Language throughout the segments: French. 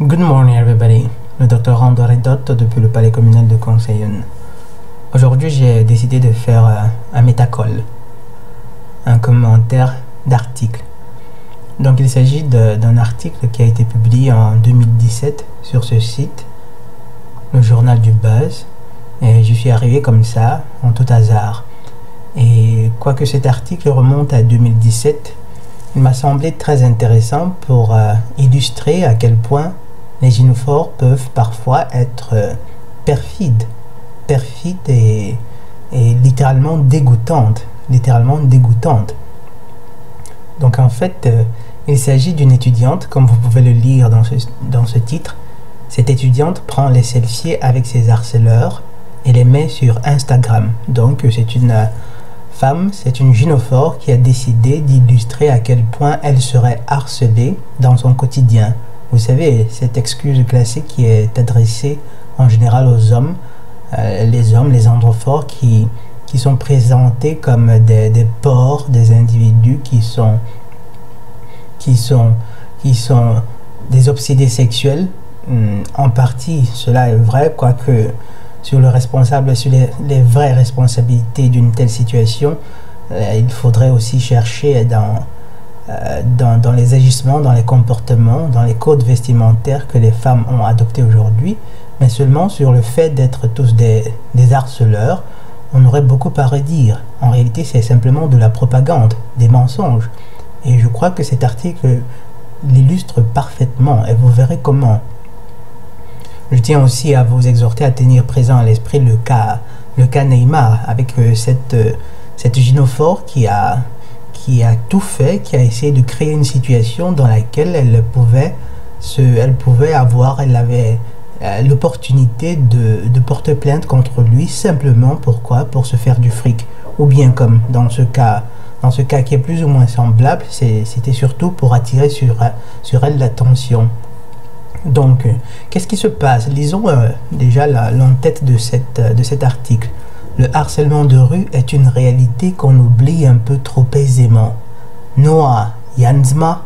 Good morning everybody, le Dr André Dott depuis le palais communal de Conseil. Aujourd'hui j'ai décidé de faire un métacall, un commentaire d'article. Donc il s'agit d'un article qui a été publié en 2017 sur ce site, le journal du Buzz, et je suis arrivé comme ça, en tout hasard. Et quoique cet article remonte à 2017, il m'a semblé très intéressant pour illustrer à quel point les gynophores peuvent parfois être perfides et littéralement dégoûtantes. Donc en fait, il s'agit d'une étudiante, comme vous pouvez le lire dans ce titre. Cette étudiante prend les selfies avec ses harceleurs et les met sur Instagram. Donc c'est une femme, c'est une gynophore qui a décidé d'illustrer à quel point elle serait harcelée dans son quotidien. Vous savez, cette excuse classique qui est adressée en général aux hommes, les androphores qui sont présentés comme des porcs, des individus qui sont des obsédés sexuels. En partie, cela est vrai, quoique sur les vraies responsabilités d'une telle situation, il faudrait aussi chercher dans les agissements, dans les comportements, dans les codes vestimentaires que les femmes ont adoptés aujourd'hui, mais seulement sur le fait d'être tous des harceleurs, on aurait beaucoup à redire. En réalité, c'est simplement de la propagande, des mensonges. Et je crois que cet article l'illustre parfaitement, et vous verrez comment. Je tiens aussi à vous exhorter à tenir présent à l'esprit le cas Neymar, avec cette gynophore qui a tout fait, qui a essayé de créer une situation dans laquelle elle avait l'opportunité de porter plainte contre lui, simplement pourquoi? Pour se faire du fric. Ou bien comme dans ce cas qui est plus ou moins semblable, c'était surtout pour attirer sur elle l'attention. Donc, qu'est-ce qui se passe? Lisons déjà l'entête de cet article. Le harcèlement de rue est une réalité qu'on oublie un peu trop aisément. Noah Jansma,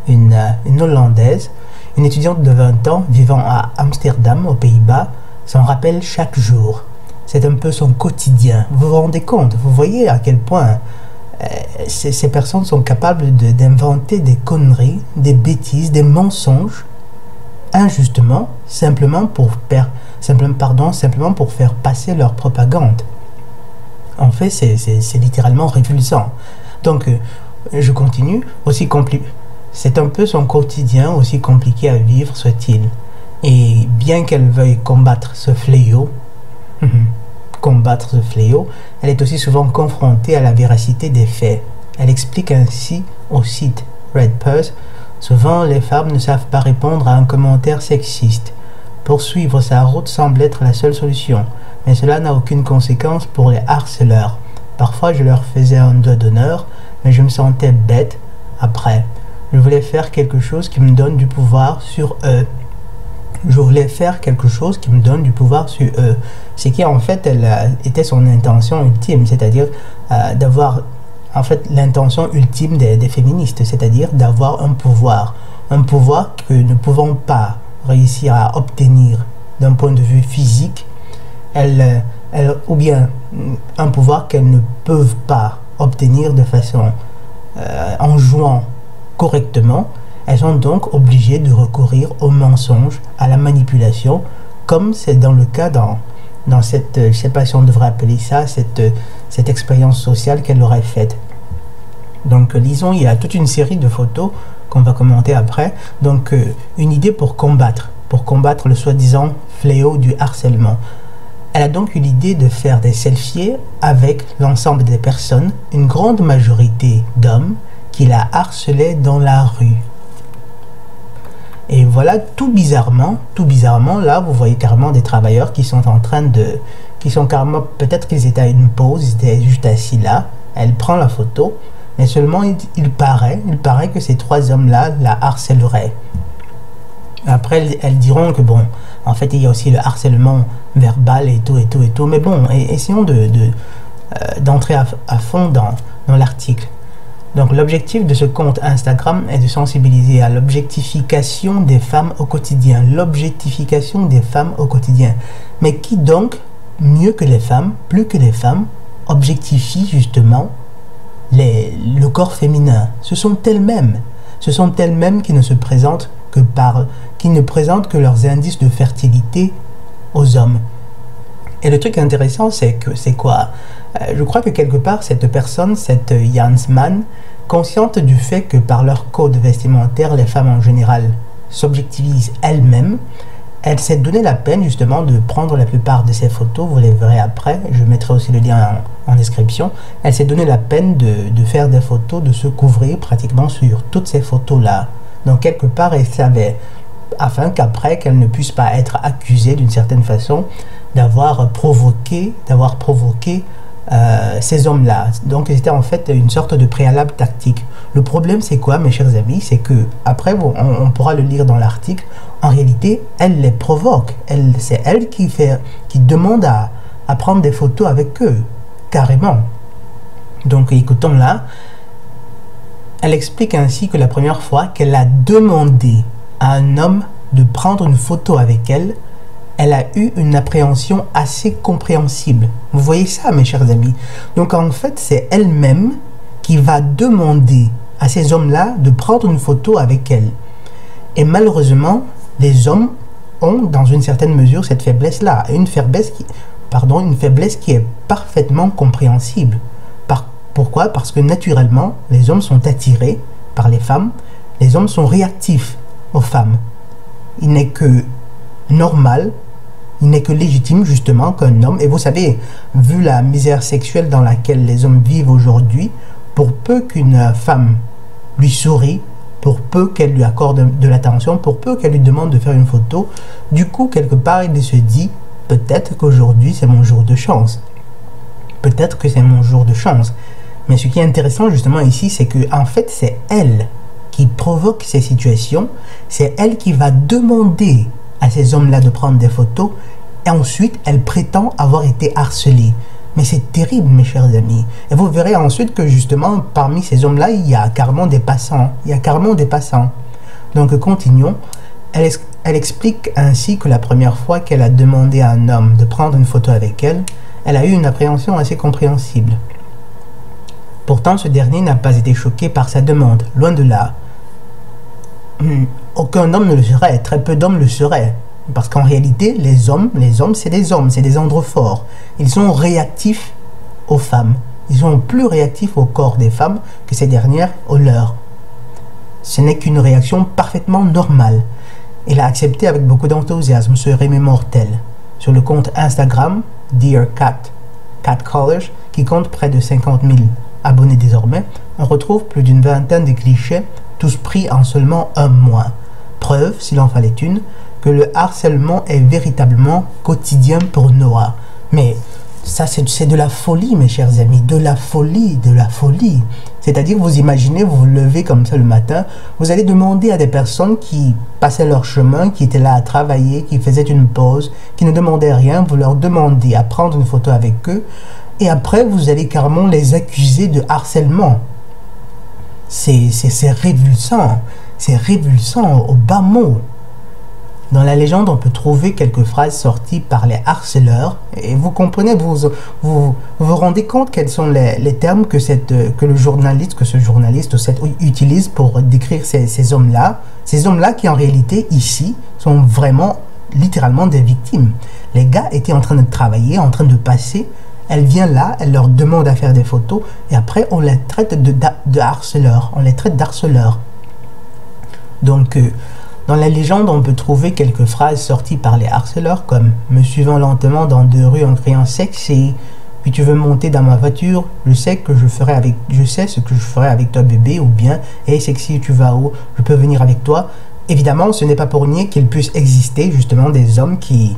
une Hollandaise, une étudiante de 20 ans vivant à Amsterdam, aux Pays-Bas, s'en rappelle chaque jour. C'est un peu son quotidien. Vous vous rendez compte? Vous voyez à quel point ces personnes sont capables d'inventer des conneries, des bêtises, des mensonges, injustement, simplement pour faire passer leur propagande. En fait, c'est littéralement révulsant. Donc, je continue. C'est un peu son quotidien, aussi compliqué à vivre soit-il. Et bien qu'elle veuille combattre ce fléau, elle est aussi souvent confrontée à la véracité des faits. Elle explique ainsi au site RedPulse: souvent, les femmes ne savent pas répondre à un commentaire sexiste. Poursuivre sa route semble être la seule solution, mais cela n'a aucune conséquence pour les harceleurs. Parfois, je leur faisais un doigt d'honneur, mais je me sentais bête après. Je voulais faire quelque chose qui me donne du pouvoir sur eux. Ce qui, en fait, était son intention ultime, c'est-à-dire d'avoir en fait l'intention ultime des féministes, c'est-à-dire d'avoir un pouvoir que nous ne pouvons pas réussir à obtenir d'un point de vue physique, ou bien un pouvoir qu'elles ne peuvent pas obtenir de façon en jouant correctement. Elles sont donc obligées de recourir au mensonge, à la manipulation, comme c'est dans le cas dans cette, je ne sais pas si on devrait appeler ça, cette expérience sociale qu'elle aurait faite. Donc lisons, il y a toute une série de photos qu'on va commenter après. Donc une idée pour combattre le soi-disant fléau du harcèlement. Elle a donc eu l'idée de faire des selfies avec l'ensemble des personnes, une grande majorité d'hommes, qui la harcelaient dans la rue. Et voilà, tout bizarrement, là, vous voyez carrément des travailleurs qui sont carrément, peut-être qu'ils étaient à une pause, ils étaient juste assis là. Elle prend la photo, mais seulement il paraît que ces trois hommes-là la harcèleraient. Après, elles diront que bon, en fait, il y a aussi le harcèlement verbal et tout. Mais bon, essayons d'entrer à fond dans l'article. Donc l'objectif de ce compte Instagram est de sensibiliser à l'objectification des femmes au quotidien. L'objectification des femmes au quotidien. Mais qui donc, mieux que les femmes, plus que les femmes, objectifie justement le corps féminin? Ce sont elles-mêmes. Ce sont elles-mêmes qui ne se présentent qui ne présentent que leurs indices de fertilité aux hommes. Et le truc intéressant, c'est quoi? Je crois que quelque part, cette personne, cette Jansman, consciente du fait que par leur code vestimentaire, les femmes en général s'objectivisent elles-mêmes, elle s'est donné la peine justement de prendre la plupart de ces photos, vous les verrez après, je mettrai aussi le lien en description. Elle s'est donné la peine de faire des photos, de se couvrir pratiquement sur toutes ces photos-là. Donc quelque part, elle savait, afin qu'après, qu'elle ne puisse pas être accusée d'une certaine façon d'avoir provoqué ces hommes-là. Donc c'était en fait une sorte de préalable tactique. Le problème c'est quoi, mes chers amis? C'est que, après, bon, on pourra le lire dans l'article, en réalité, elle les provoque. C'est elle qui demande à prendre des photos avec eux, carrément. Donc écoutons là. Elle explique ainsi que la première fois qu'elle a demandé à un homme de prendre une photo avec elle, elle a eu une appréhension assez compréhensible. Vous voyez ça, mes chers amis? Donc en fait, c'est elle-même qui va demander à ces hommes-là de prendre une photo avec elle. Et malheureusement, les hommes ont dans une certaine mesure cette faiblesse-là, une faiblesse qui est parfaitement compréhensible. Pourquoi? Parce que naturellement, les hommes sont attirés par les femmes, les hommes sont réactifs aux femmes. Il n'est que normal, il n'est que légitime justement qu'un homme, et vous savez, vu la misère sexuelle dans laquelle les hommes vivent aujourd'hui, pour peu qu'une femme lui sourie, pour peu qu'elle lui accorde de l'attention, pour peu qu'elle lui demande de faire une photo, du coup, quelque part, il se dit, peut-être qu'aujourd'hui, c'est mon jour de chance. Peut-être que c'est mon jour de chance. Mais ce qui est intéressant justement ici, c'est que en fait, c'est elle qui provoque ces situations. C'est elle qui va demander à ces hommes-là de prendre des photos. Et ensuite, elle prétend avoir été harcelée. Mais c'est terrible, mes chers amis. Et vous verrez ensuite que justement, parmi ces hommes-là, il y a carrément des passants. Il y a carrément des passants. Donc, continuons. Elle explique ainsi que la première fois qu'elle a demandé à un homme de prendre une photo avec elle, elle a eu une appréhension assez compréhensible. Pourtant, ce dernier n'a pas été choqué par sa demande, loin de là. Aucun homme ne le serait, très peu d'hommes le seraient. Parce qu'en réalité, les hommes, c'est des hommes, c'est des androphores. Ils sont réactifs aux femmes. Ils sont plus réactifs au corps des femmes que ces dernières au leur. Ce n'est qu'une réaction parfaitement normale. Il a accepté avec beaucoup d'enthousiasme ce Rémi mortel. Sur le compte Instagram, Dear Catcallers, qui compte près de 50 000 abonnés désormais, on retrouve plus d'une vingtaine de clichés, tous pris en seulement un mois. Preuve, s'il en fallait une, que le harcèlement est véritablement quotidien pour Noah. Mais ça, c'est de la folie, mes chers amis, de la folie, de la folie. C'est-à-dire, vous imaginez, vous vous levez comme ça le matin, vous allez demander à des personnes qui passaient leur chemin, qui étaient là à travailler, qui faisaient une pause, qui ne demandaient rien, vous leur demandez à prendre une photo avec eux, et après, vous allez carrément les accuser de harcèlement. C'est révulsant au bas mot. Dans la légende, on peut trouver quelques phrases sorties par les harceleurs. Et vous comprenez, vous rendez compte quels sont les termes que ce journaliste utilise pour décrire ces hommes-là. Ces hommes-là qui, en réalité, ici, sont vraiment, littéralement des victimes. Les gars étaient en train de travailler, en train de passer. Elle vient là, elle leur demande à faire des photos. Et après, on les traite de harceleurs. On les traite d'harceleurs. Donc, dans la légende, on peut trouver quelques phrases sorties par les harceleurs comme « me suivant lentement dans 2 rues en criant sexy, puis tu veux monter dans ma voiture, je sais ce que je ferai avec toi bébé » ou bien « hey sexy, tu vas où? Je peux venir avec toi ». Évidemment, ce n'est pas pour nier qu'il puisse exister justement des hommes qui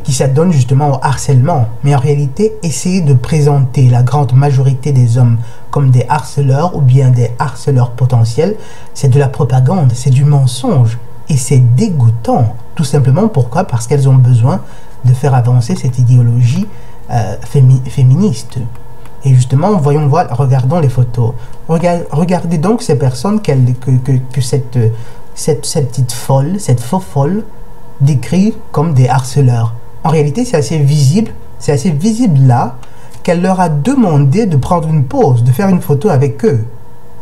s'adonnent justement au harcèlement. Mais en réalité, essayer de présenter la grande majorité des hommes comme des harceleurs ou bien des harceleurs potentiels, c'est de la propagande, c'est du mensonge. Et c'est dégoûtant. Tout simplement, pourquoi? Parce qu'elles ont besoin de faire avancer cette idéologie féministe. Et justement, voyons voir, regardons les photos. Regardez donc ces personnes que cette petite folle, cette faux folle, décrit comme des harceleurs. En réalité, c'est assez visible là, qu'elle leur a demandé de prendre une pause, de faire une photo avec eux.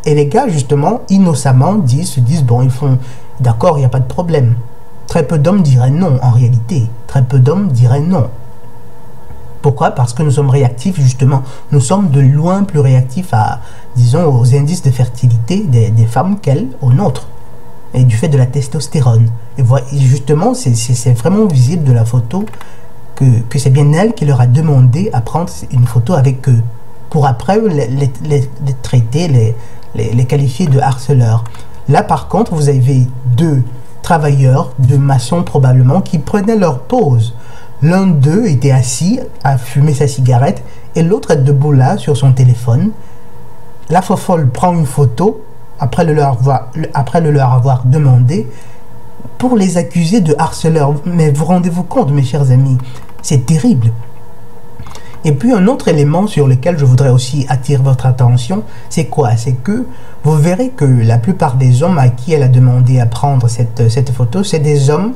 Et les gars, justement, innocemment, se disent, bon, ils font, d'accord, il n'y a pas de problème. Très peu d'hommes diraient non, en réalité. Très peu d'hommes diraient non. Pourquoi? Parce que nous sommes réactifs, justement. Nous sommes de loin plus réactifs à, disons, aux indices de fertilité des femmes qu'elles, aux nôtres. Et du fait de la testostérone. Et voilà, justement, c'est vraiment visible de la photo que c'est bien elle qui leur a demandé à prendre une photo avec eux. Pour après les traiter, les qualifier de harceleurs. Là, par contre, vous avez deux travailleurs, deux maçons probablement, qui prenaient leur pause. L'un d'eux était assis à fumer sa cigarette et l'autre est debout là sur son téléphone. La fofolle prend une photo après le leur avoir demandé pour les accuser de harceleurs. Mais vous rendez-vous compte, mes chers amis, c'est terrible. Et puis un autre élément sur lequel je voudrais aussi attirer votre attention, c'est quoi? C'est que vous verrez que la plupart des hommes à qui elle a demandé à prendre cette photo, c'est des hommes,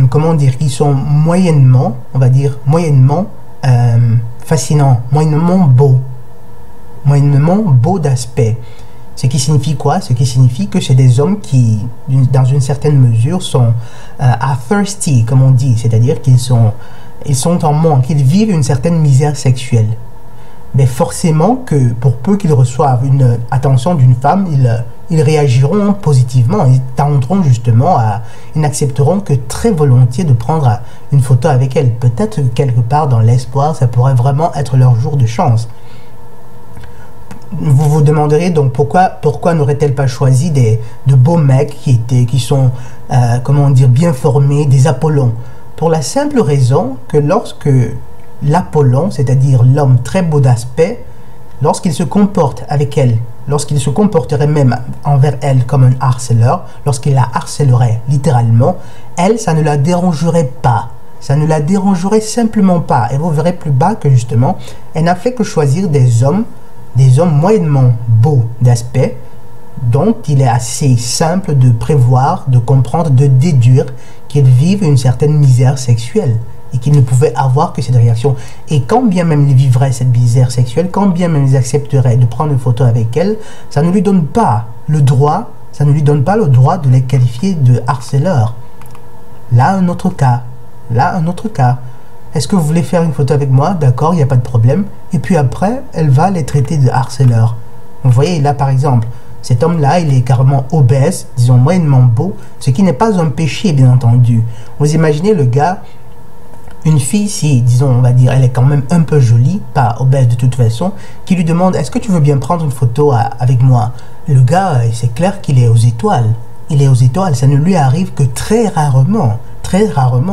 comment dire, qui sont moyennement, on va dire, moyennement fascinants, moyennement beaux d'aspect. Ce qui signifie quoi? Ce qui signifie que c'est des hommes qui, dans une certaine mesure, sont thirsty, comme on dit, c'est-à-dire qu'ils sont en manque, ils vivent une certaine misère sexuelle. Mais forcément que pour peu qu'ils reçoivent une attention d'une femme, ils réagiront positivement, ils tendront justement ils n'accepteront que très volontiers de prendre une photo avec elle. Peut-être quelque part dans l'espoir, ça pourrait vraiment être leur jour de chance. Vous vous demanderez donc pourquoi n'aurait-elle pas choisi de beaux mecs qui sont, comment dire, bien formés, des Apollons. Pour la simple raison que lorsque l'Apollon, c'est-à-dire l'homme très beau d'aspect, lorsqu'il se comporte avec elle, lorsqu'il se comporterait même envers elle comme un harceleur, lorsqu'il la harcèlerait littéralement, elle, ça ne la dérangerait pas. Ça ne la dérangerait simplement pas. Et vous verrez plus bas que justement, elle n'a fait que choisir des hommes moyennement beaux d'aspect, dont il est assez simple de prévoir, de comprendre, de déduire qu'ils vivent une certaine misère sexuelle et qu'ils ne pouvaient avoir que cette réaction. Et quand bien même ils vivraient cette misère sexuelle, quand bien même ils accepteraient de prendre une photo avec elle, ça ne lui donne pas le droit, de les qualifier de harceleurs. Là, un autre cas. Est-ce que vous voulez faire une photo avec moi? D'accord, il n'y a pas de problème. Et puis après, elle va les traiter de harceleurs. Vous voyez, là par exemple, cet homme-là, il est carrément obèse, disons moyennement beau, ce qui n'est pas un péché, bien entendu. Vous imaginez le gars, une fille, si, disons, on va dire, elle est quand même un peu jolie, pas obèse de toute façon, qui lui demande, est-ce que tu veux bien prendre une photo avec moi? Le gars, c'est clair qu'il est aux étoiles. Il est aux étoiles, ça ne lui arrive que très rarement,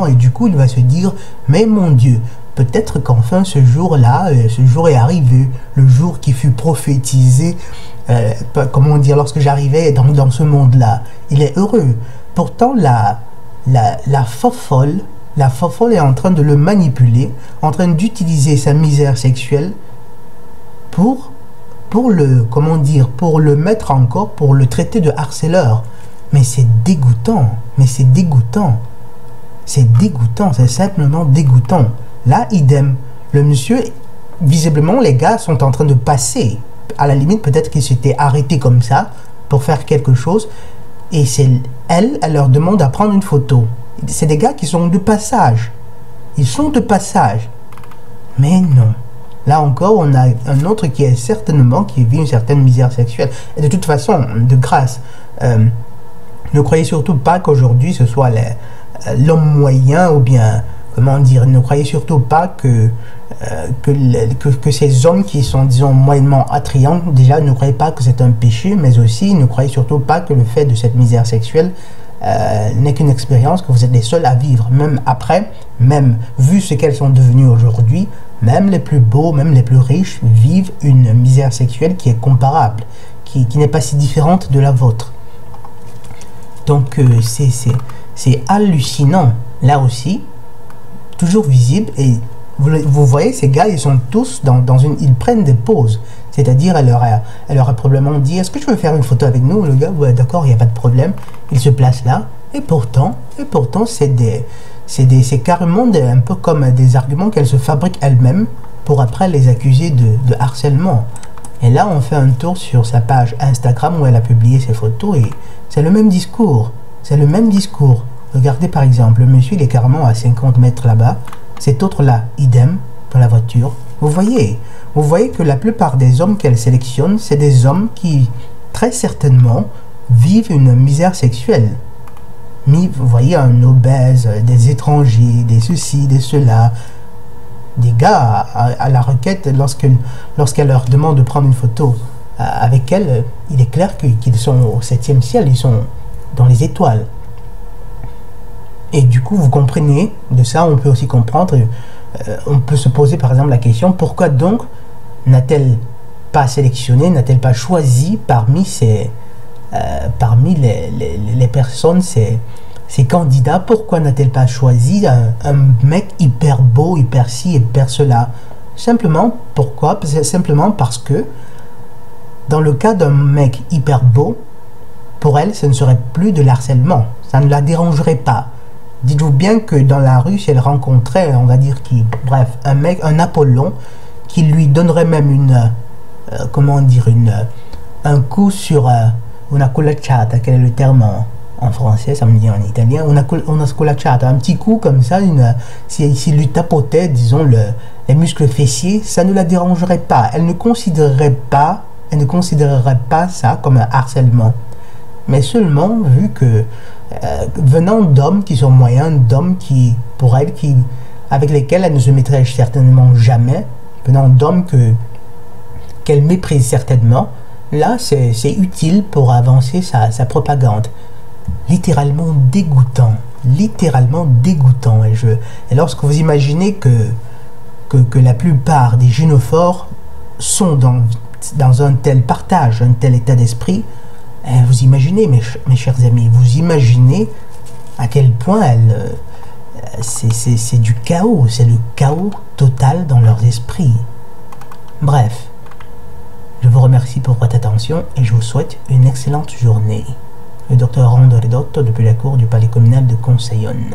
et du coup, il va se dire, mais mon Dieu, peut-être qu'enfin ce jour-là, ce jour est arrivé, le jour qui fut prophétisé, comment dire, lorsque j'arrivais dans ce monde-là. Il est heureux. Pourtant, la fofolle est en train de le manipuler, en train d'utiliser sa misère sexuelle pour le mettre encore, pour le traiter de harceleur. Mais c'est dégoûtant, c'est simplement dégoûtant. Là, idem. Le monsieur, visiblement, les gars sont en train de passer. À la limite, peut-être qu'ils s'étaient arrêtés comme ça pour faire quelque chose. Et elle leur demande à prendre une photo. C'est des gars qui sont de passage. Ils sont de passage. Mais non. Là encore, on a un autre qui vit une certaine misère sexuelle. Et de toute façon, de grâce, ne croyez surtout pas qu'aujourd'hui, ce soit l'homme moyen ou bien... Comment dire, ne croyez surtout pas que ces hommes qui sont, disons, moyennement attrayants, déjà, ne croyez pas que c'est un péché, mais aussi ne croyez surtout pas que le fait de cette misère sexuelle n'est qu'une expérience que vous êtes les seuls à vivre. Même après, même vu ce qu'elles sont devenues aujourd'hui, même les plus beaux, même les plus riches vivent une misère sexuelle qui est comparable, qui n'est pas si différente de la vôtre. Donc, c'est hallucinant. Là aussi, toujours visible, et Vous voyez, ces gars, ils sont tous dans une... Ils prennent des pauses. C'est-à-dire, elle leur a probablement dit, est-ce que tu veux faire une photo avec nous? Le gars, ouais, d'accord, il n'y a pas de problème. Il se place là. Et pourtant, c'est carrément un peu comme des arguments qu'elle se fabrique elle-même pour après les accuser de harcèlement. Et là, on fait un tour sur sa page Instagram où elle a publié ses photos et c'est le même discours. C'est le même discours. Regardez par exemple, le monsieur il est carrément à 50 mètres là-bas. Cet autre-là, idem, dans la voiture. Vous voyez que la plupart des hommes qu'elle sélectionne, c'est des hommes qui, très certainement, vivent une misère sexuelle. Vous voyez, un obèse, des étrangers, des ceci, des cela. Des gars à la requête, lorsqu'elle leur demande de prendre une photo avec elle, il est clair qu'ils sont au 7e ciel, ils sont dans les étoiles. Et du coup, vous comprenez, de ça, on peut aussi comprendre, on peut se poser par exemple la question, pourquoi donc n'a-t-elle pas sélectionné, n'a-t-elle pas choisi parmi les personnes, ces candidats, pourquoi n'a-t-elle pas choisi un mec hyper beau, hyper ci, hyper cela? Simplement, pourquoi? Simplement parce que dans le cas d'un mec hyper beau, pour elle, ce ne serait plus de l'harcèlement. Ça ne la dérangerait pas. Dites-vous bien que dans la rue, si elle rencontrait, on va dire, un mec, un Apollon, qui lui donnerait même un coup sur una culacciata, quel est le terme en français, ça me dit en italien, una sculacciata, un petit coup comme ça, s'il lui tapotait, disons, les muscles fessiers, ça ne la dérangerait pas. Elle ne considérerait pas ça comme un harcèlement. Mais seulement vu que venant d'hommes qui sont moyens, d'hommes qui, pour elle, avec lesquels elle ne se mettrait certainement jamais, venant d'hommes qu'elle méprise certainement, là c'est utile pour avancer sa propagande. Littéralement dégoûtant. Et lorsque vous imaginez que la plupart des gynophores sont dans un tel partage, un tel état d'esprit, vous imaginez, mes chers amis, vous imaginez à quel point c'est du chaos, c'est le chaos total dans leurs esprits. Bref, je vous remercie pour votre attention et je vous souhaite une excellente journée. Le docteur Rondo Ridotto depuis la cour du palais communal de Conseillonne.